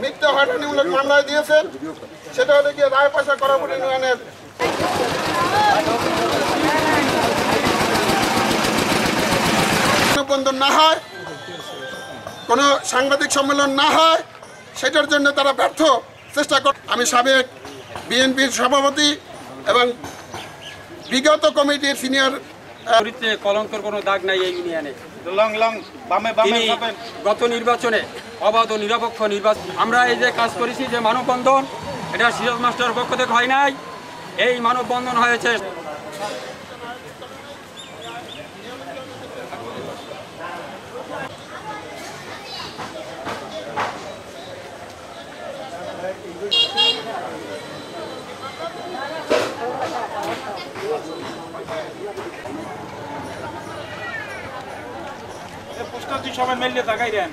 মিথ্যা হয়রানিমূলক মামলায় দিয়েছেন, সেটা হলে গিয়ে রায়পাশা করাপুর ইউনিয়নের বন্ধন না হয়, কোনো সাংবাদিক সম্মেলন না হয়, সেটার জন্য তারা ব্যর্থ চেষ্টা করে। আমি সাবেক বিএনপির সভাপতি এবং বিগত কমিটির সিনিয়র। কলঙ্কের কোনো দাগ নাই এই ইউনিয়নে। গত নির্বাচনে অবাধ ও নিরপেক্ষ নির্বাচন আমরা এই যে কাজ করেছি, যে মানববন্ধন, এটা সিরাজ মাস্টারের পক্ষ থেকে হয় নাই, এই মানববন্ধন হয়েছে পোস্টার সবাই মেলে তাকাই দেন।